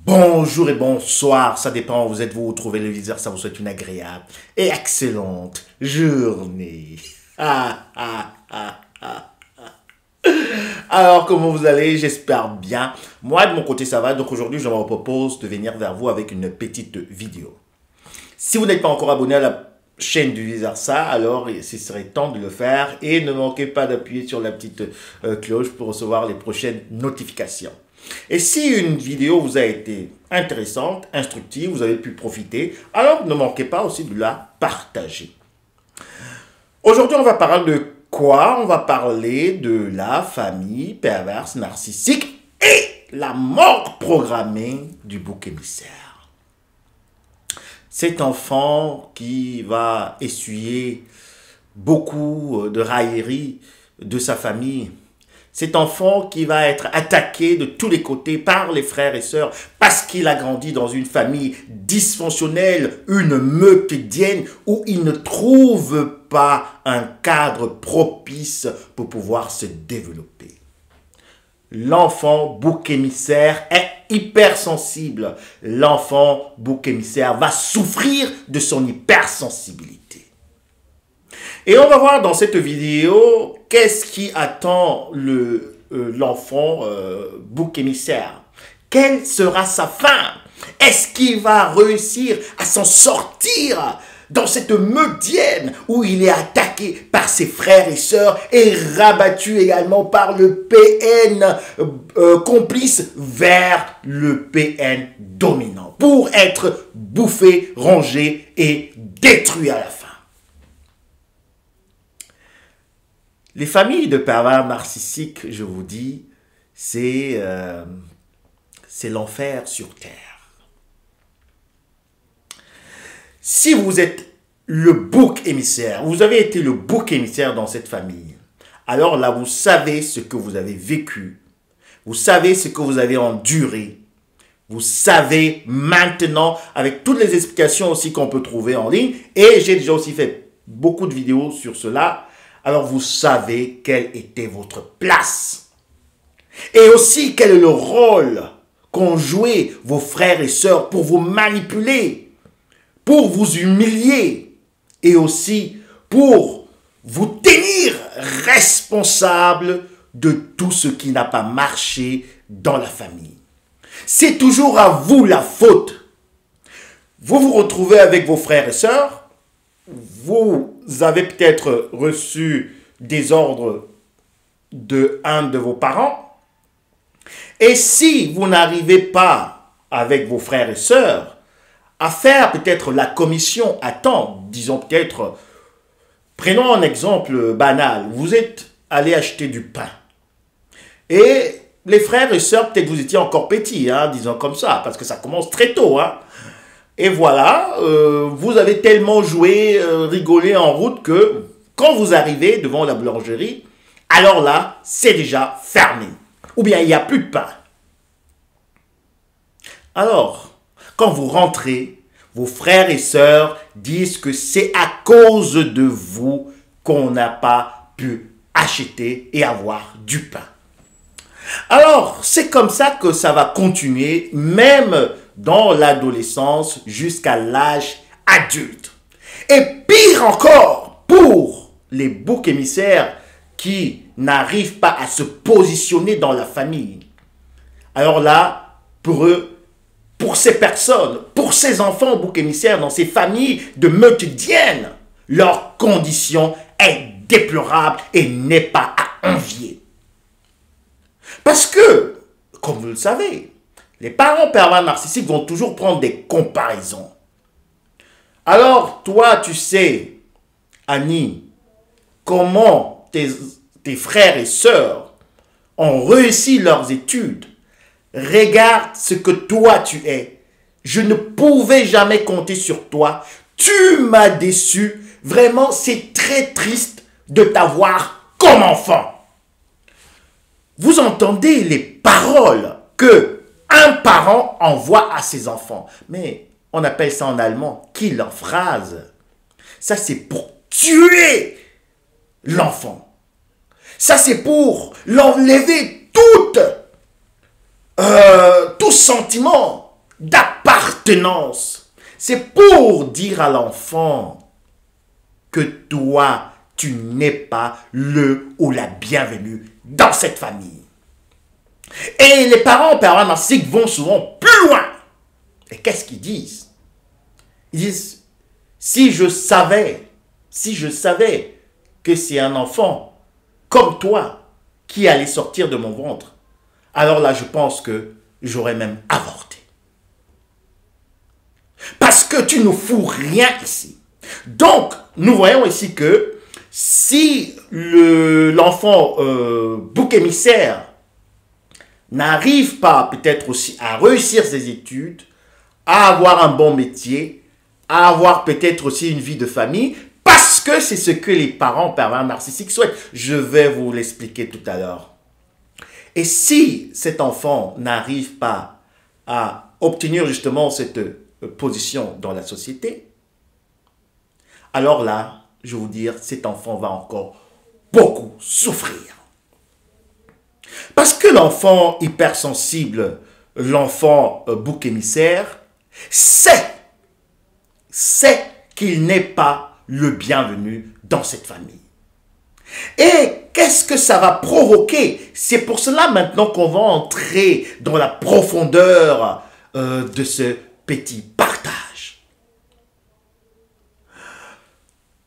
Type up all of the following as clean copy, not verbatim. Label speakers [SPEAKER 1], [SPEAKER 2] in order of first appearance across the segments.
[SPEAKER 1] Bonjour et bonsoir, ça dépend où vous êtes, vous trouvez le viseur, ça vous souhaite une agréable et excellente journée. Alors, comment vous allez? J'espère bien. Moi, de mon côté, ça va. Donc aujourd'hui, je vous propose de venir vers vous avec une petite vidéo. Si vous n'êtes pas encore abonné à la chaîne du Visarsa, alors ce serait temps de le faire. Et ne manquez pas d'appuyer sur la petite cloche pour recevoir les prochaines notifications. Et si une vidéo vous a été intéressante, instructive, vous avez pu profiter, alors ne manquez pas aussi de la partager. Aujourd'hui, on va parler de quoi? On va parler de la famille perverse narcissique et la mort programmée du bouc émissaire. Cet enfant qui va essuyer beaucoup de railleries de sa famille, cet enfant qui va être attaqué de tous les côtés par les frères et sœurs parce qu'il a grandi dans une famille dysfonctionnelle, une meurtrière où il ne trouve pas un cadre propice pour pouvoir se développer. L'enfant bouc émissaire est hypersensible. L'enfant bouc émissaire va souffrir de son hypersensibilité. Et on va voir dans cette vidéo qu'est-ce qui attend l'enfant bouc émissaire. Quelle sera sa fin? Est-ce qu'il va réussir à s'en sortir dans cette meurtrière où il est attaqué par ses frères et sœurs et rabattu également par le PN complice vers le PN dominant pour être bouffé, rongé et détruit à la fin? Les familles de pervers narcissiques, je vous dis, c'est l'enfer sur terre. Si vous êtes le bouc émissaire, vous avez été le bouc émissaire dans cette famille, alors là, vous savez ce que vous avez vécu, vous savez ce que vous avez enduré, vous savez maintenant, avec toutes les explications aussi qu'on peut trouver en ligne, et j'ai déjà aussi fait beaucoup de vidéos sur cela, alors vous savez quelle était votre place. Et aussi quel est le rôle qu'ont joué vos frères et sœurs pour vous manipuler, pour vous humilier et aussi pour vous tenir responsable de tout ce qui n'a pas marché dans la famille. C'est toujours à vous la faute. Vous vous retrouvez avec vos frères et sœurs, vous avez peut-être reçu des ordres de un de vos parents. Et si vous n'arrivez pas avec vos frères et sœurs à faire peut-être la commission à temps, disons peut-être, prenons un exemple banal, vous êtes allé acheter du pain. Et les frères et sœurs, peut-être vous étiez encore petits, hein, disons comme ça, parce que ça commence très tôt, hein. Et voilà, vous avez tellement joué, rigolé en route que quand vous arrivez devant la boulangerie, alors là, c'est déjà fermé. Ou bien il n'y a plus de pain. Alors, quand vous rentrez, vos frères et sœurs disent que c'est à cause de vous qu'on n'a pas pu acheter et avoir du pain. Alors, c'est comme ça que ça va continuer, même dans l'adolescence jusqu'à l'âge adulte. Et pire encore, pour les boucs émissaires qui n'arrivent pas à se positionner dans la famille. Alors là, pour eux, pour ces personnes, pour ces enfants boucs émissaires dans ces familles de meurtrières, leur condition est déplorable et n'est pas à envier. Parce que, comme vous le savez, les parents pervers narcissiques vont toujours prendre des comparaisons. Alors, toi, tu sais, Annie, comment tes frères et sœurs ont réussi leurs études. Regarde ce que toi tu es. Je ne pouvais jamais compter sur toi. Tu m'as déçu. Vraiment, c'est très triste de t'avoir comme enfant. Vous entendez les paroles que un parent envoie à ses enfants. Mais on appelle ça en allemand Killerphrase. Ça, c'est pour tuer l'enfant. Ça, c'est pour l'enlever tout sentiment d'appartenance. C'est pour dire à l'enfant que toi, tu n'es pas le ou la bienvenue dans cette famille. Et les parents pervers narcissiques vont souvent plus loin. Et qu'est-ce qu'ils disent? Ils disent, si je savais que c'est un enfant comme toi qui allait sortir de mon ventre, alors là, je pense que j'aurais même avorté. Parce que tu ne fous rien ici. Donc, nous voyons ici que si l'enfant bouc émissaire n'arrive pas peut-être aussi à réussir ses études, à avoir un bon métier, à avoir peut-être aussi une vie de famille, parce que c'est ce que les parents pervers narcissiques souhaitent. Je vais vous l'expliquer tout à l'heure. Et si cet enfant n'arrive pas à obtenir justement cette position dans la société, alors là, je vais vous dire, cet enfant va encore beaucoup souffrir. Parce que l'enfant hypersensible, l'enfant bouc émissaire, sait qu'il n'est pas le bienvenu dans cette famille. Et qu'est-ce que ça va provoquer? C'est pour cela maintenant qu'on va entrer dans la profondeur de ce petit partage.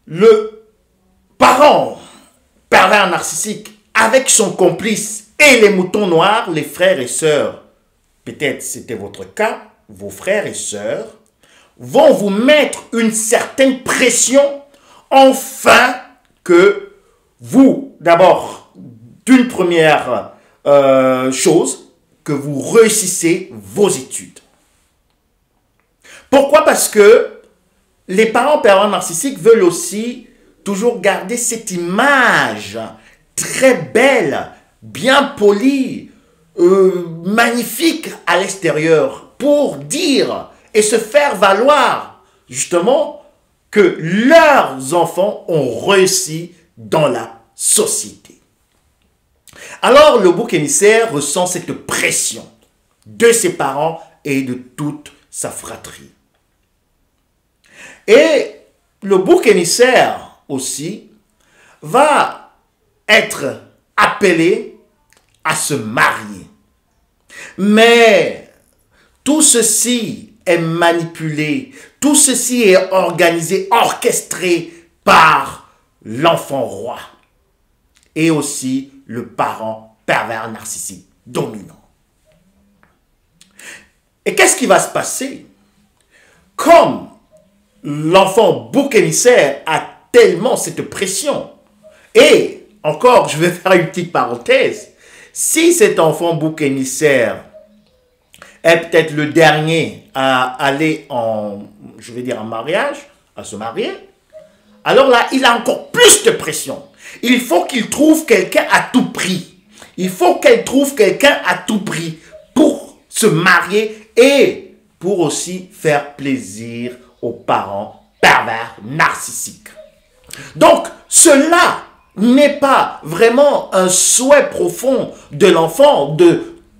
[SPEAKER 1] Le parent pervers narcissique avec son complice et les moutons noirs, les frères et sœurs, peut-être c'était votre cas, vos frères et sœurs, vont vous mettre une certaine pression afin que vous, d'abord, d'une première chose, que vous réussissez vos études. Pourquoi? Parce que les parents pervers narcissiques veulent aussi toujours garder cette image très belle, bien polie, magnifique à l'extérieur pour dire et se faire valoir justement que leurs enfants ont réussi dans la société. Alors le bouc émissaire ressent cette pression de ses parents et de toute sa fratrie. Et le bouc émissaire aussi va être appelé à se marier. Mais tout ceci est manipulé, tout ceci est organisé, orchestré par l'enfant roi et aussi le parent pervers narcissique dominant. Et qu'est-ce qui va se passer? Comme l'enfant bouc émissaire a tellement cette pression, et encore, je vais faire une petite parenthèse, si cet enfant bouc émissaire est peut-être le dernier à aller en mariage, à se marier, alors là, il a encore plus de pression. Il faut qu'il trouve quelqu'un à tout prix. Il faut qu'elle trouve quelqu'un à tout prix pour se marier et pour aussi faire plaisir aux parents pervers narcissiques. Donc, cela n'est pas vraiment un souhait profond de l'enfant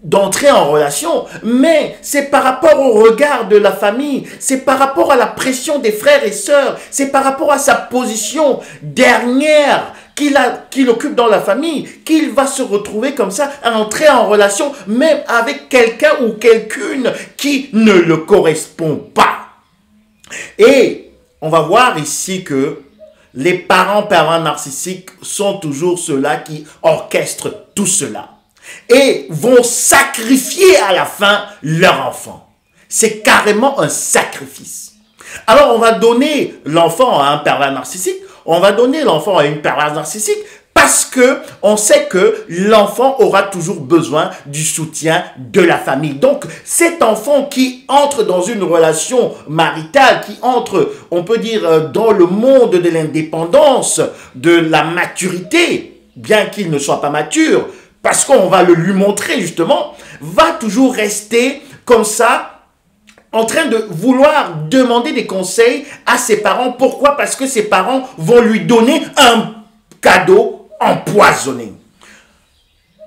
[SPEAKER 1] d'entrer en relation, mais c'est par rapport au regard de la famille, c'est par rapport à la pression des frères et sœurs, c'est par rapport à sa position dernière qu'il occupe dans la famille, qu'il va se retrouver comme ça à entrer en relation, même avec quelqu'un ou quelqu'une qui ne le correspond pas. Et on va voir ici que les parents pervers narcissiques sont toujours ceux-là qui orchestrent tout cela et vont sacrifier à la fin leur enfant. C'est carrément un sacrifice. Alors on va donner l'enfant à un pervers narcissique, on va donner l'enfant à une perverse narcissique parce que on sait que l'enfant aura toujours besoin du soutien de la famille. Donc cet enfant qui entre dans une relation maritale, qui entre, on peut dire, dans le monde de l'indépendance, de la maturité, bien qu'il ne soit pas mature, parce qu'on va le lui montrer justement, va toujours rester comme ça, en train de vouloir demander des conseils à ses parents. Pourquoi? Parce que ses parents vont lui donner un cadeau empoisonné.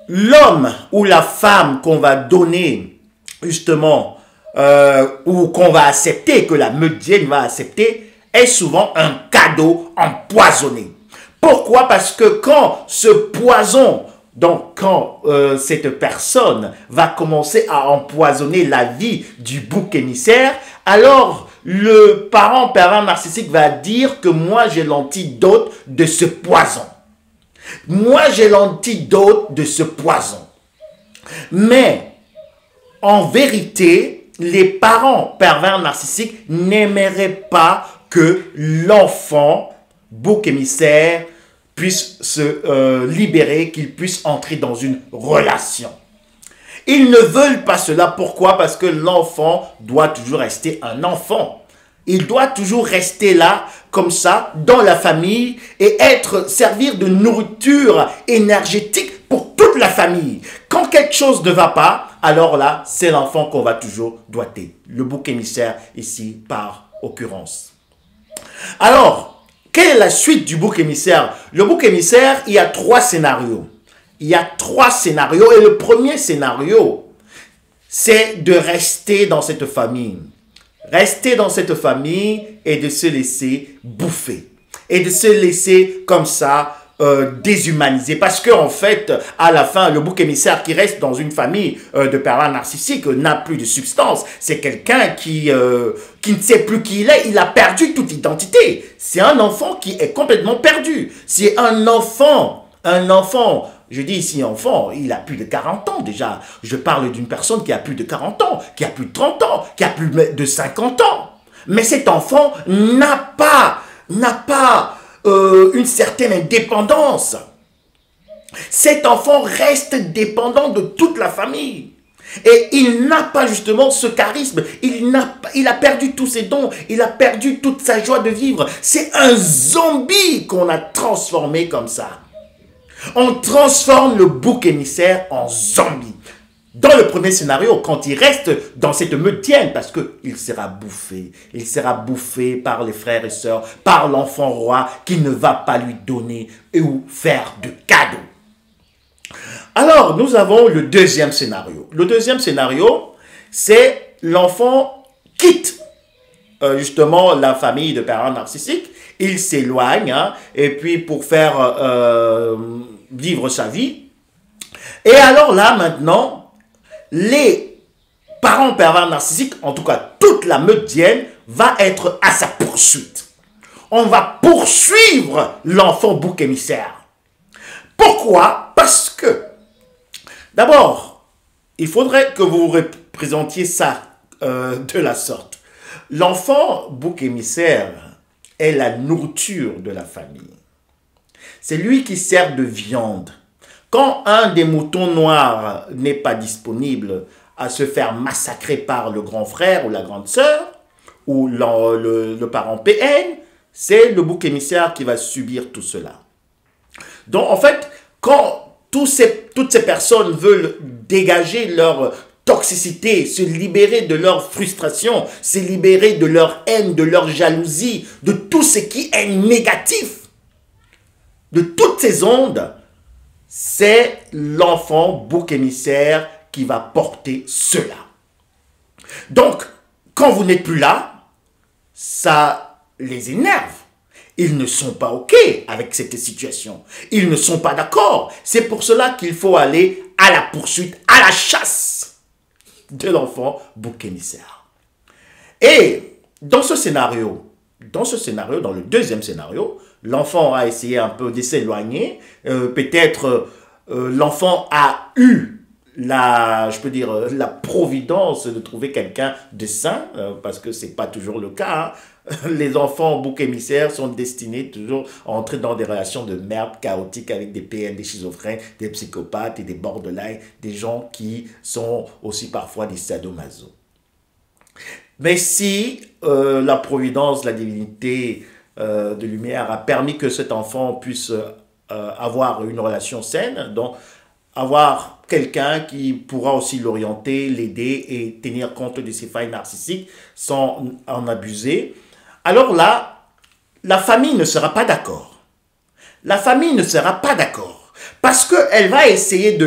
[SPEAKER 1] L'homme ou la femme qu'on va donner justement ou qu'on va accepter, que la meudienne va accepter, est souvent un cadeau empoisonné. Pourquoi? Parce que quand ce poison, donc quand cette personne va commencer à empoisonner la vie du bouc émissaire, alors le parent pervers narcissique va dire que moi j'ai l'antidote de ce poison. Moi j'ai l'antidote de ce poison. Mais en vérité, les parents pervers narcissiques n'aimeraient pas que l'enfant bouc émissaire puisse se libérer, qu'il puisse entrer dans une relation. Ils ne veulent pas cela. Pourquoi? Parce que l'enfant doit toujours rester un enfant. Il doit toujours rester là, comme ça, dans la famille et servir de nourriture énergétique pour toute la famille. Quand quelque chose ne va pas, alors là, c'est l'enfant qu'on va toujours doiter. Le bouc émissaire ici, par occurrence. Alors, quelle est la suite du bouc émissaire? Le bouc émissaire, il y a 3 scénarios. Il y a 3 scénarios et le premier scénario, c'est de rester dans cette famille. Rester dans cette famille et de se laisser bouffer. Et de se laisser comme ça déshumaniser. Parce qu'en fait, à la fin, le bouc émissaire qui reste dans une famille de pervers narcissiques n'a plus de substance. C'est quelqu'un qui ne sait plus qui il est. Il a perdu toute identité. C'est un enfant qui est complètement perdu. C'est un enfant, je dis ici enfant, il a plus de 40 ans déjà. Je parle d'une personne qui a plus de 40 ans, qui a plus de 30 ans, qui a plus de 50 ans. Mais cet enfant n'a pas une certaine indépendance. Cet enfant reste dépendant de toute la famille. Et il n'a pas justement ce charisme. Il a perdu tous ses dons. Il a perdu toute sa joie de vivre. C'est un zombie qu'on a transformé comme ça. On transforme le bouc émissaire en zombie. Dans le premier scénario, quand il reste dans cette meutienne, parce qu'il sera bouffé. Il sera bouffé par les frères et sœurs, par l'enfant roi qui ne va pas lui donner ou faire de cadeaux. Alors, nous avons le deuxième scénario. Le deuxième scénario, c'est l'enfant quitte justement la famille de parents narcissiques. Il s'éloigne, hein, et puis pour faire vivre sa vie. Et alors là, maintenant, les parents pervers narcissiques, en tout cas toute la meudienne, va être à sa poursuite. On va poursuivre l'enfant bouc émissaire. Pourquoi? Parce que, d'abord, il faudrait que vous représentiez ça de la sorte. L'enfant bouc émissaire est la nourriture de la famille. C'est lui qui sert de viande. Quand un des moutons noirs n'est pas disponible à se faire massacrer par le grand frère ou la grande sœur, ou le parent PN, c'est le bouc émissaire qui va subir tout cela. Donc en fait, quand toutes ces personnes veulent dégager leur toxicité, se libérer de leur frustration, se libérer de leur haine, de leur jalousie, de tout ce qui est négatif, de toutes ces ondes, c'est l'enfant bouc émissaire qui va porter cela. Donc, quand vous n'êtes plus là, ça les énerve. Ils ne sont pas OK avec cette situation. Ils ne sont pas d'accord. C'est pour cela qu'il faut aller à la poursuite, à la chasse de l'enfant bouc émissaire. Et dans ce scénario, dans le deuxième scénario, l'enfant a essayé un peu de s'éloigner. Peut-être l'enfant a eu la providence de trouver quelqu'un de sain, parce que ce n'est pas toujours le cas. Hein. Les enfants bouc émissaires sont destinés toujours à entrer dans des relations de merde chaotiques avec des PN, des schizophrènes, des psychopathes et des borderline, des gens qui sont aussi parfois des sadomaso. Mais si la providence, la divinité de lumière a permis que cet enfant puisse avoir une relation saine, donc avoir quelqu'un qui pourra aussi l'orienter, l'aider et tenir compte de ses failles narcissiques sans en abuser, alors là, la famille ne sera pas d'accord. La famille ne sera pas d'accord parce qu'elle va essayer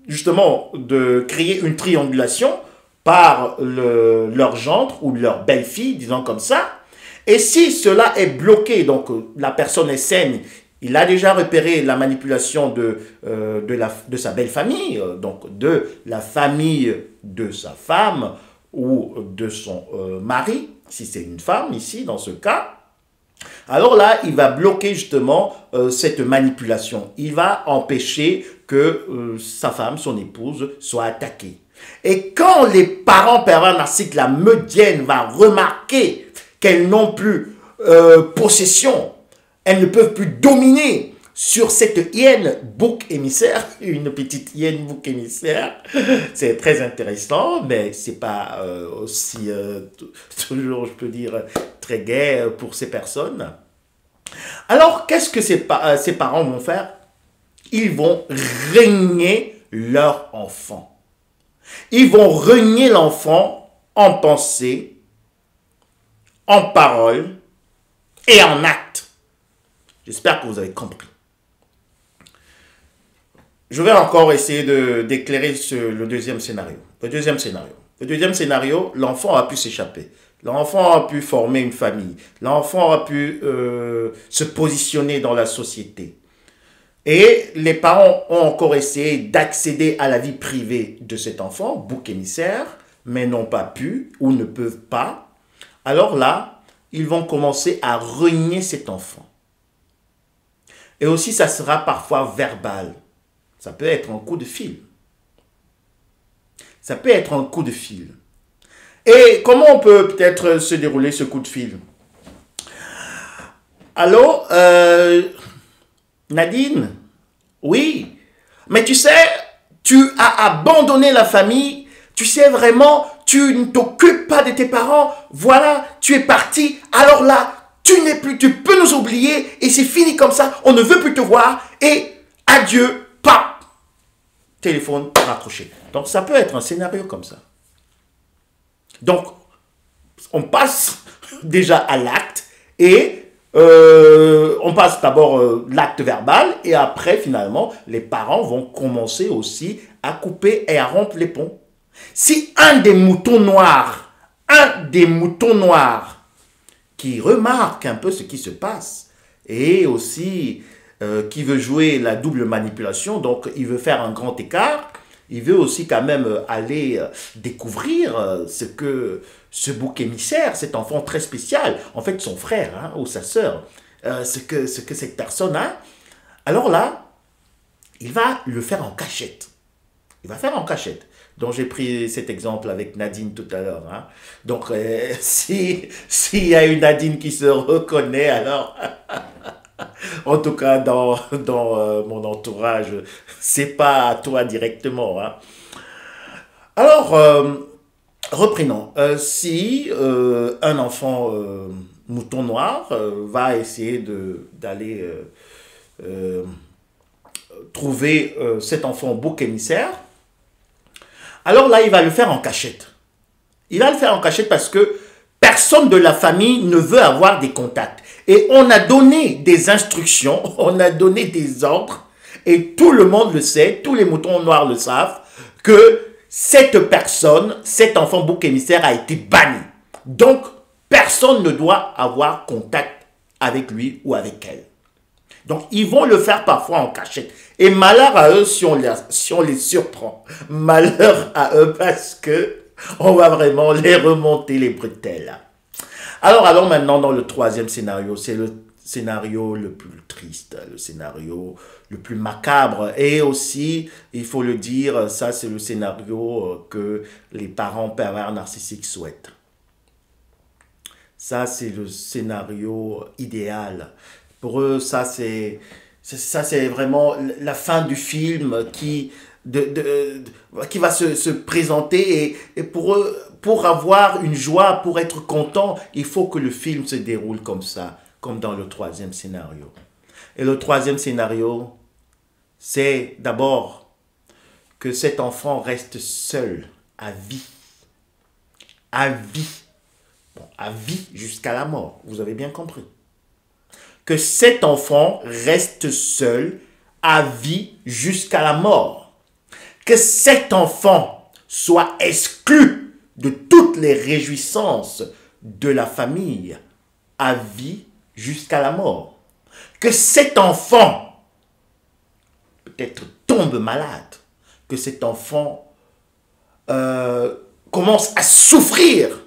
[SPEAKER 1] justement de créer une triangulation par leur gendre ou leur belle-fille, disons comme ça. Et si cela est bloqué, donc la personne est saine, il a déjà repéré la manipulation de sa belle famille, donc de la famille de sa femme ou de son mari, si c'est une femme ici dans ce cas. Alors là, il va bloquer justement cette manipulation. Il va empêcher que sa femme, son épouse, soit attaquée. Et quand les parents pervers narcissiques, la médienne va remarquer qu'elles n'ont plus possession, elles ne peuvent plus dominer sur cette hyène bouc émissaire, une petite hyène bouc émissaire, c'est très intéressant, mais c'est pas aussi, toujours je peux dire, très gai pour ces personnes. Alors, qu'est-ce que ces parents vont faire? Ils vont régner leur enfant. Ils vont régner l'enfant en pensée, en parole et en acte. J'espère que vous avez compris. Je vais encore essayer d'éclairer le deuxième scénario. Le deuxième scénario, l'enfant a pu s'échapper. L'enfant a pu former une famille. L'enfant a pu se positionner dans la société. Et les parents ont encore essayé d'accéder à la vie privée de cet enfant, bouc émissaire, mais n'ont pas pu ou ne peuvent pas. Alors là, ils vont commencer à renier cet enfant. Et aussi, ça sera parfois verbal. Ça peut être un coup de fil. Ça peut être un coup de fil. Et comment on peut peut-être se dérouler ce coup de fil? Allô, Nadine? Oui. Mais tu sais, tu as abandonné la famille. Tu sais vraiment, tu ne t'occupes pas de tes parents. Voilà, tu es parti. Alors là, tu n'es plus, tu peux nous oublier. Et c'est fini comme ça. On ne veut plus te voir. Et adieu. Pap! Téléphone raccroché. Donc, ça peut être un scénario comme ça. Donc, on passe déjà à l'acte et on passe d'abord l'acte verbal et après, finalement, les parents vont commencer aussi à couper et à rompre les ponts. Si un des moutons noirs qui remarque un peu ce qui se passe et aussi qui veut jouer la double manipulation, donc il veut faire un grand écart, il veut aussi quand même aller découvrir ce que ce bouc émissaire, cet enfant très spécial, en fait son frère hein, ou sa sœur, ce que cette personne a, alors là, il va le faire en cachette. Il va faire en cachette. Donc j'ai pris cet exemple avec Nadine tout à l'heure. Hein. Donc s'il y a une Nadine qui se reconnaît, alors... En tout cas, dans mon entourage, c'est pas à toi directement. Hein. Alors, reprenons. Si un enfant mouton noir va essayer d'aller trouver cet enfant bouc émissaire, alors là, il va le faire en cachette. Il va le faire en cachette parce que personne de la famille ne veut avoir des contacts. Et on a donné des instructions, on a donné des ordres, et tout le monde le sait, tous les moutons noirs le savent, que cette personne, cet enfant bouc émissaire a été banni. Donc, personne ne doit avoir contact avec lui ou avec elle. Donc, ils vont le faire parfois en cachette. Et malheur à eux si on les surprend. Malheur à eux parce que on va vraiment les remonter les bretelles. Alors, allons maintenant dans le troisième scénario. C'est le scénario le plus triste, le scénario le plus macabre. Et aussi, il faut le dire, ça c'est le scénario que les parents pervers narcissiques souhaitent. Ça, c'est le scénario idéal. Pour eux, ça c'est vraiment la fin du film qui va se présenter. Et pour eux, pour avoir une joie, pour être content, il faut que le film se déroule comme ça, comme dans le troisième scénario. Et le troisième scénario, c'est d'abord que cet enfant reste seul à vie. À vie. Bon, à vie jusqu'à la mort. Vous avez bien compris. Que cet enfant reste seul à vie jusqu'à la mort. Que cet enfant soit exclu de toutes les réjouissances de la famille à vie jusqu'à la mort. Que cet enfant peut-être tombe malade, que cet enfant commence à souffrir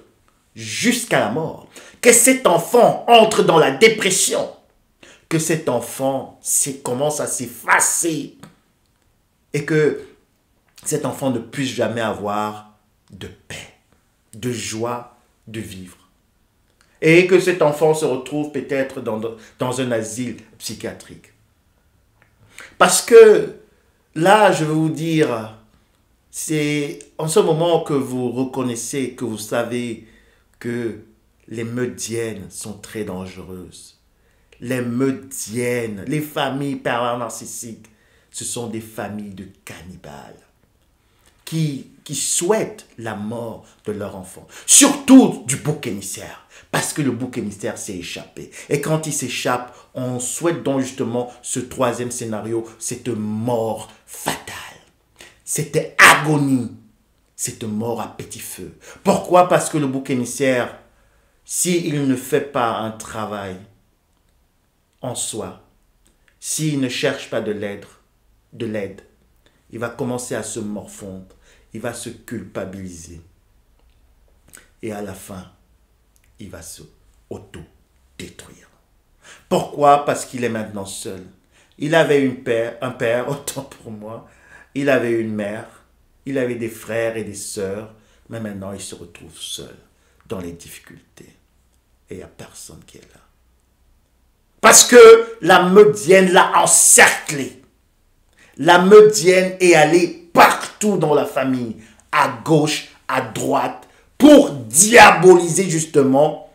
[SPEAKER 1] jusqu'à la mort, que cet enfant entre dans la dépression, que cet enfant commence à s'effacer et que cet enfant ne puisse jamais avoir de paix, de joie de vivre. Et que cet enfant se retrouve peut-être dans un asile psychiatrique. Parce que là, je veux vous dire, c'est en ce moment que vous reconnaissez, que vous savez que les meurtrières sont très dangereuses. Les meurtrières, les familles pervers narcissiques, ce sont des familles de cannibales qui souhaitent la mort de leur enfant. Surtout du bouc émissaire, parce que le bouc émissaire s'est échappé. Et quand il s'échappe, on souhaite donc justement ce troisième scénario, cette mort fatale, cette agonie, cette mort à petit feu. Pourquoi? Parce que le bouc émissaire, s'il ne fait pas un travail en soi, s'il ne cherche pas de l'aide, il va commencer à se morfondre, il va se culpabiliser. Et à la fin, il va se auto-détruire. Pourquoi? Parce qu'il est maintenant seul. Il avait un père, autant pour moi. Il avait une mère. Il avait des frères et des sœurs. Mais maintenant, il se retrouve seul dans les difficultés. Et il n'y a personne qui est là. Parce que la Meudienne l'a encerclé. La Meudienne est allée partout dans la famille, à gauche, à droite, pour diaboliser justement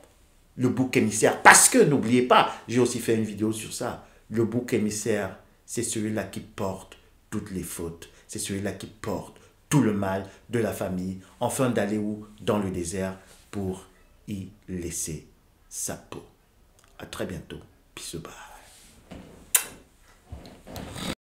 [SPEAKER 1] le bouc émissaire. Parce que, n'oubliez pas, j'ai aussi fait une vidéo sur ça, le bouc émissaire, c'est celui-là qui porte toutes les fautes. C'est celui-là qui porte tout le mal de la famille, afin d'aller où? Dans le désert, pour y laisser sa peau. À très bientôt. Peace bye.